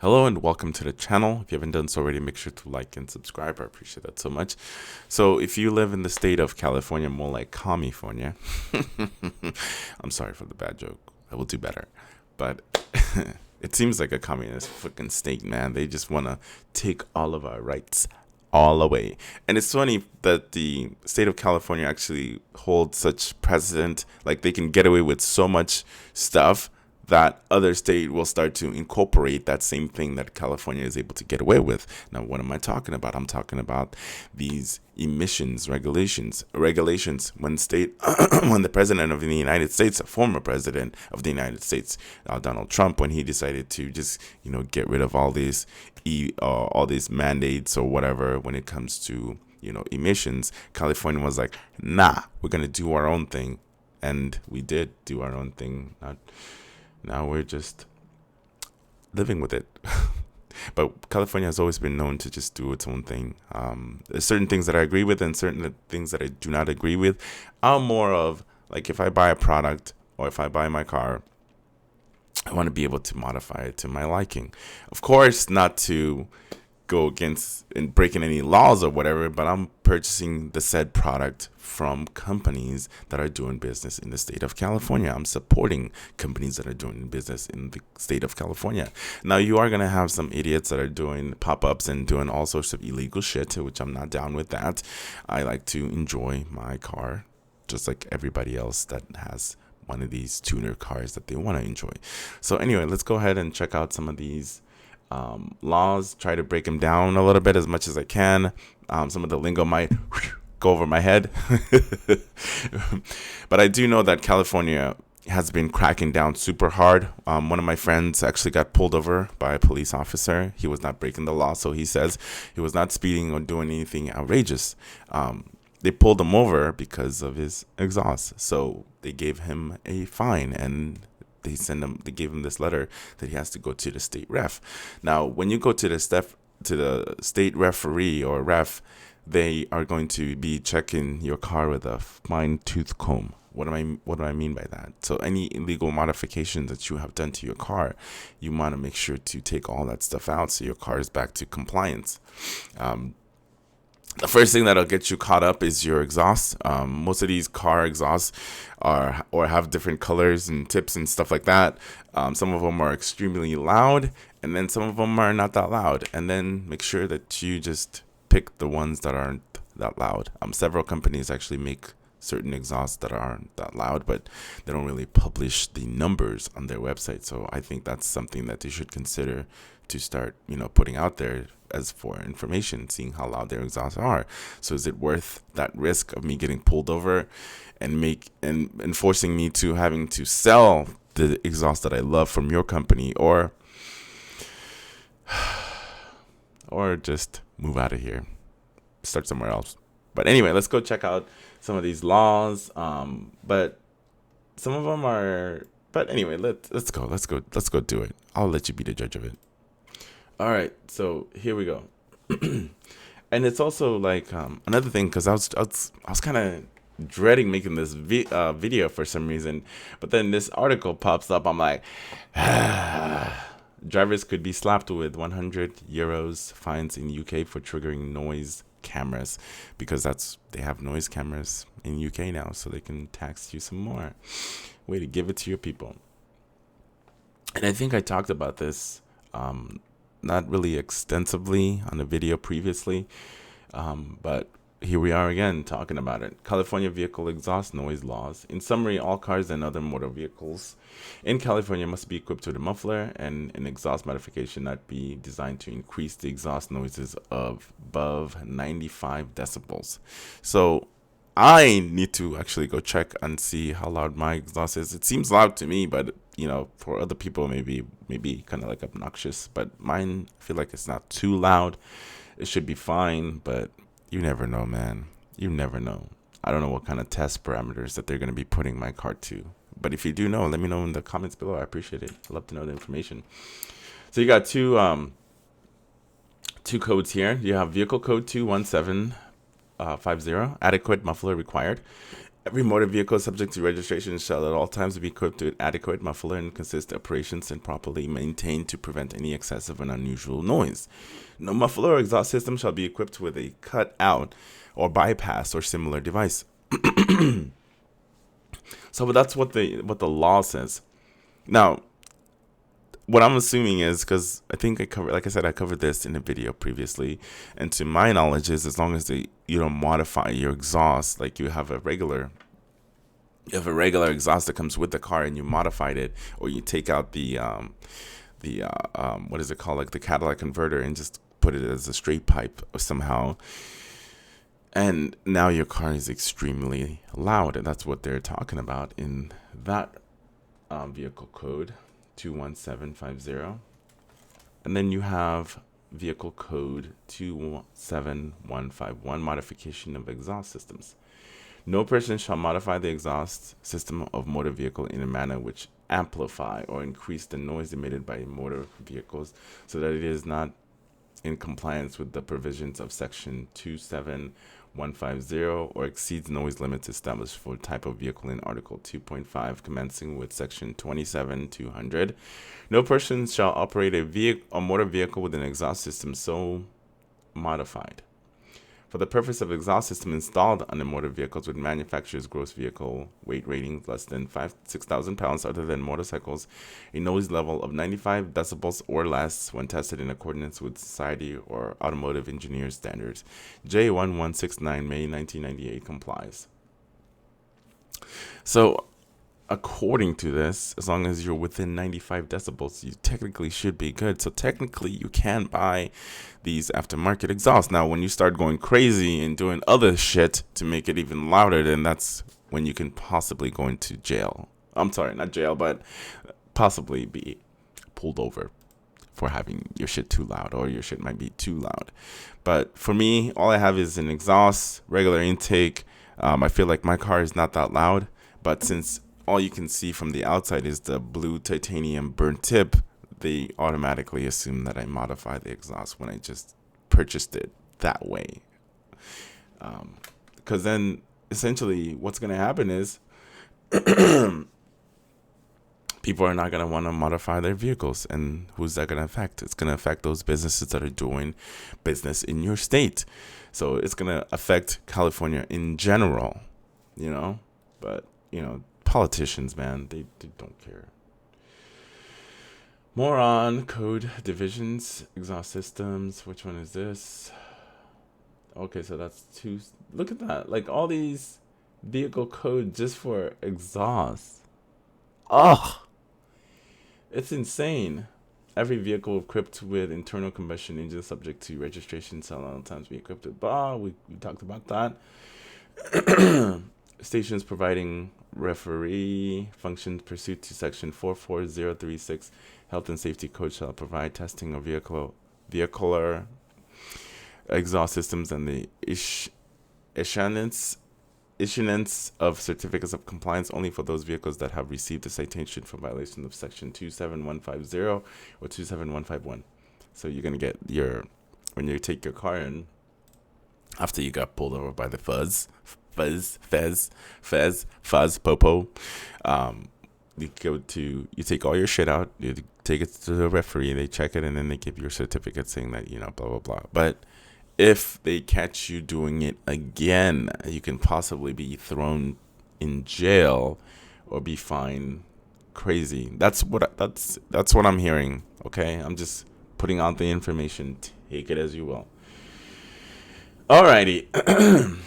Hello and welcome to the channel. If you haven't done so already, make sure to like and subscribe. I appreciate that so much. So if you live in the state of California, more like California, I'm sorry for the bad joke. I will do better. But it seems like a communist fucking state, man. They just want to take all of our rights all away. And it's funny that the state of California actually holds such precedent, like they can get away with so much stuff that other state will start to incorporate that same thing that California is able to get away with. Now, what am I talking about? I'm talking about these emissions regulations when state when the president of the United States, a former president of the United States, Donald Trump, when he decided to just get rid of all these mandates or whatever when it comes to emissions, California was like, nah, we're gonna do our own thing, and we did do our own thing. Now we're just living with it. But California has always been known to just do its own thing. There's certain things that I agree with and certain things that I do not agree with. I'm more of like, if I buy a product or if I buy my car, I want to be able to modify it to my liking. Of course, not to go against and breaking any laws or whatever, but I'm purchasing the said product from companies that are doing business in the state of California. I'm supporting companies that are doing business in the state of California. Now, you are going to have some idiots that are doing pop-ups and doing all sorts of illegal shit, which I'm not down with that. I like to enjoy my car just like everybody else that has one of these tuner cars that they want to enjoy. So anyway, let's go ahead and check out some of these laws, try to break them down a little bit as much as I can. Some of the lingo might go over my head. But I do know that California has been cracking down super hard. One of my friends actually got pulled over by a police officer. He was not breaking the law, so he says he was not speeding or doing anything outrageous. They pulled him over because of his exhaust, so they gave him a fine, and they gave him this letter that he has to go to the state ref. Now, when you go to the state referee or ref, they are going to be checking your car with a fine tooth comb. What do I mean by that? So any illegal modifications that you have done to your car, you want to make sure to take all that stuff out so your car is back to compliance. The first thing that'll get you caught up is your exhaust. Most of these car exhausts have different colors and tips and stuff like that. Some of them are extremely loud, and then some of them are not that loud. And then make sure that you just pick the ones that aren't that loud. Several companies actually make certain exhausts that aren't that loud, but they don't really publish the numbers on their website. So I think that's something that they should consider to start, putting out there as for information, seeing how loud their exhausts are. So is it worth that risk of me getting pulled over and forcing me to having to sell the exhaust that I love from your company, or just move out of here, start somewhere else? But anyway, let's go check out some of these laws. But some of them are. But anyway, let's go do it. I'll let you be the judge of it. All right, so here we go. And it's also like another thing, because I was kind of dreading making this video for some reason, but then this article pops up. I'm like, drivers could be slapped with 100 euros fines in UK for triggering noise cameras, because they have noise cameras in UK now, so they can tax you some more. Way to give it to your people. And I think I talked about this not really extensively on the video previously, but here we are again talking about it. California vehicle exhaust noise laws. In summary, all cars and other motor vehicles in California must be equipped with a muffler and an exhaust modification that be designed to increase the exhaust noises of above 95 decibels. So I need to actually go check and see how loud my exhaust is. It seems loud to me, but for other people, maybe kind of like obnoxious. But mine, I feel like it's not too loud. It should be fine, but you never know, man. You never know. I don't know what kind of test parameters that they're going to be putting my car to. But if you do know, let me know in the comments below. I appreciate it. I'd love to know the information. So you got two codes here. You have vehicle code 21750, adequate muffler required. Every motor vehicle subject to registration shall at all times be equipped with adequate muffler and consistent operations and properly maintained to prevent any excessive and unusual noise. No muffler or exhaust system shall be equipped with a cut-out or bypass or similar device. So that's what the law says. Now, what I'm assuming is, because I think I covered this in a video previously, and to my knowledge is, as long as you don't modify your exhaust, like you have a regular exhaust that comes with the car and you modified it, or you take out the what is it called, like the catalytic converter, and just put it as a straight pipe or somehow, and now your car is extremely loud, and that's what they're talking about in that vehicle code 21750. And then you have vehicle code 27151, modification of exhaust systems. No person shall modify the exhaust system of motor vehicle in a manner which amplify or increase the noise emitted by motor vehicles so that it is not in compliance with the provisions of section 27150 or exceeds noise limits established for type of vehicle in article 2.5 commencing with section 27200. No person shall operate a motor vehicle with an exhaust system so modified for the purpose of exhaust system installed on the motor vehicles with manufacturer's gross vehicle weight ratings less than 6,000 pounds other than motorcycles, a noise level of 95 decibels or less when tested in accordance with Society or Automotive Engineers Standards. J1169, May 1998 complies. So, according to this, as long as you're within 95 decibels, you technically should be good. So technically, you can buy these aftermarket exhausts. Now, when you start going crazy and doing other shit to make it even louder, then that's when you can possibly go into jail. I'm sorry, not jail, but possibly be pulled over for having your shit too loud, or your shit might be too loud. But for me, all I have is an exhaust, regular intake. I feel like my car is not that loud, but since all you can see from the outside is the blue titanium burnt tip, they automatically assume that I modified the exhaust when I just purchased it that way. Because then essentially what's going to happen is people are not going to want to modify their vehicles. And who's that going to affect? It's going to affect those businesses that are doing business in your state. So it's going to affect California in general, but, politicians, man, they don't care. More on code divisions, exhaust systems. Which one is this? Okay, so that's two. Look at that. Like all these vehicle code just for exhaust. Ugh. It's insane. Every vehicle equipped with internal combustion engine subject to registration shall at all times be equipped with we talked about that. Stations providing referee functions pursuant to section 44036 Health and Safety Code shall provide testing of vehicular exhaust systems and the issuance of certificates of compliance only for those vehicles that have received a citation for violation of section 27150 or 27151. So you're going to get when you take your car in, after you got pulled over by the fuzz popo, you take all your shit out, you take it to the referee, they check it, and then they give you a certificate saying that, blah, blah, blah. But if they catch you doing it again, you can possibly be thrown in jail or be fined crazy. That's what I'm hearing. Okay, I'm just putting out the information. Take it as you will. Alrighty.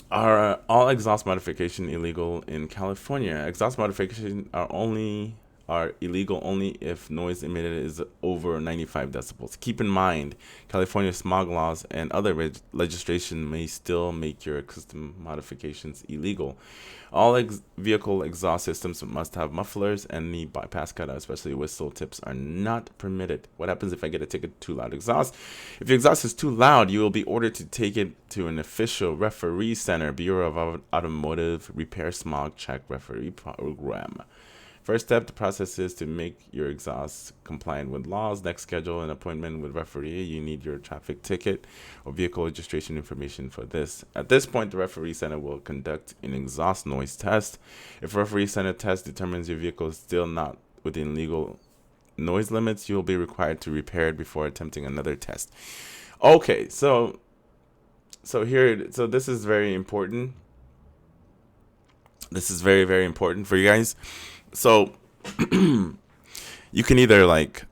Are all exhaust modification illegal in California? Exhaust modification are illegal only if noise emitted is over 95 decibels. Keep in mind, California smog laws and other legislation may still make your custom modifications illegal. All vehicle exhaust systems must have mufflers, and the bypass cutout, especially whistle tips, are not permitted. What happens if I get a ticket too loud exhaust? If your exhaust is too loud, you will be ordered to take it to an official referee center, Bureau of Automotive Repair Smog Check Referee Program. First step, the process is to make your exhaust compliant with laws. Next, schedule an appointment with referee. You need your traffic ticket or vehicle registration information for this. At this point, the referee center will conduct an exhaust noise test. If referee center test determines your vehicle is still not within legal noise limits, you'll be required to repair it before attempting another test. Okay, so this is very important. This is very, very important for you guys. So you can either like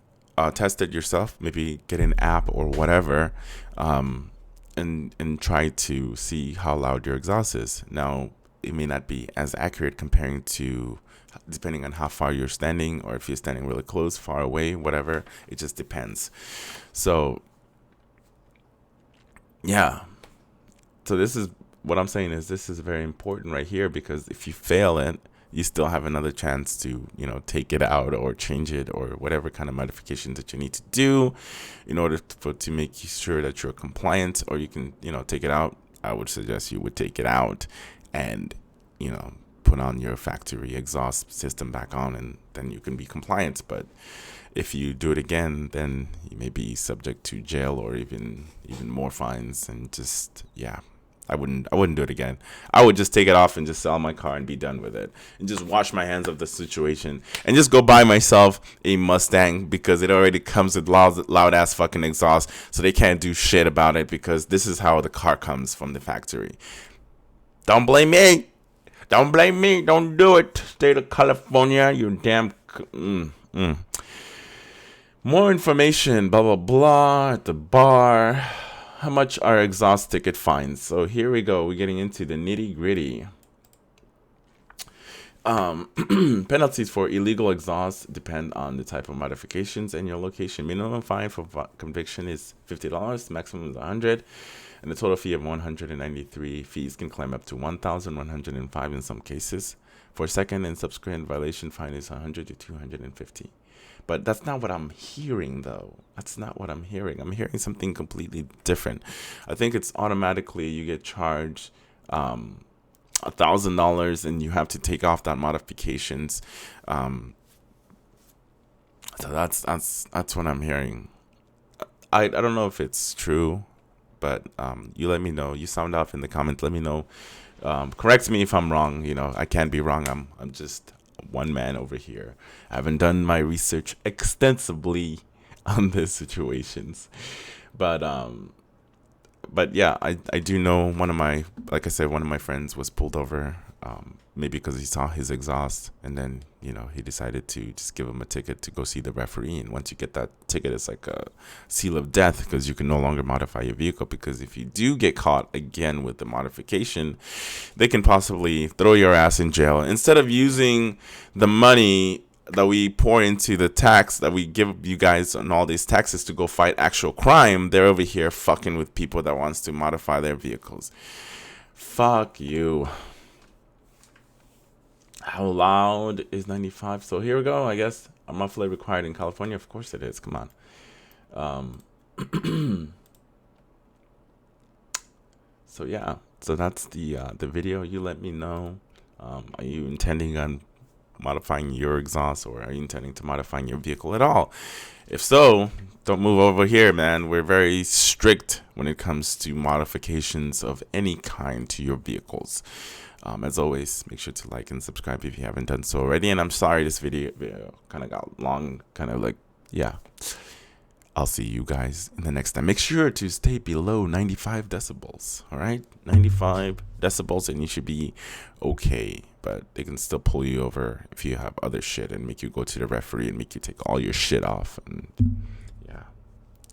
test it yourself, maybe get an app or whatever, and try to see how loud your exhaust is. Now, it may not be as accurate depending on how far you're standing, or if you're standing really close, far away, whatever. It just depends. So yeah. So this is what I'm saying is this is very important right here, because if you fail it, you still have another chance to, take it out or change it or whatever kind of modifications that you need to do in order to make sure that you're compliant, or you can, take it out. I would suggest you would take it out and, put on your factory exhaust system back on, and then you can be compliant. But if you do it again, then you may be subject to jail or even more fines, and just, yeah. I wouldn't do it again. I would just take it off and just sell my car and be done with it, and just wash my hands of the situation and just go buy myself a Mustang, because it already comes with loud ass fucking exhaust, so they can't do shit about it, because this is how the car comes from the factory. Don't blame me. Don't blame me. Don't do it. State of California, you damn. More information, blah, blah, blah, at the bar. How much are exhaust ticket fines? So here we go. We're getting into the nitty gritty. Penalties for illegal exhaust depend on the type of modifications and your location. Minimum fine for conviction is $50. Maximum is $100. And the total fee of $193. Fees can climb up to $1,105 in some cases. For second and subsequent violation, fine is $100 to $250. But that's not what I'm hearing, though. That's not what I'm hearing. I'm hearing something completely different. I think it's automatically you get charged $1,000, and you have to take off that modifications. So that's what I'm hearing. I don't know if it's true, but you let me know. You sound off in the comments. Let me know. Correct me if I'm wrong. I can't be wrong. I'm just one man over here. I haven't done my research extensively on these situations, but yeah, I do know one of my friends was pulled over, maybe because he saw his exhaust, and then he decided to just give him a ticket to go see the referee. And once you get that ticket, it's like a seal of death, because you can no longer modify your vehicle, because if you do get caught again with the modification, they can possibly throw your ass in jail. Instead of using the money that we pour into the tax that we give you guys on all these taxes to go fight actual crime, they're over here fucking with people that wants to modify their vehicles. Fuck you. How loud is 95? So here we go. I guess a muffler required in California. Of course it is. Come on. So yeah. So that's the video. You let me know. Are you intending on modifying your exhaust, or are you intending to modifying your vehicle at all? If so, don't move over here, man. We're very strict when it comes to modifications of any kind to your vehicles. As always, make sure to like and subscribe if you haven't done so already. And I'm sorry this video kind of got long, yeah. I'll see you guys in the next time. Make sure to stay below 95 decibels, all right? 95 decibels, and you should be okay. But they can still pull you over if you have other shit and make you go to the referee and make you take all your shit off. And yeah,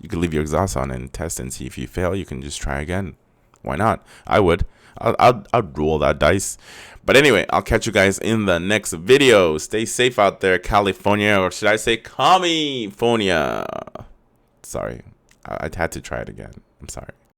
you can leave your exhaust on and test and see. If you fail, you can just try again. Why not? I would. I'd roll that dice. But anyway, I'll catch you guys in the next video. Stay safe out there, California, or should I say California? Sorry, I had to try it again. I'm sorry.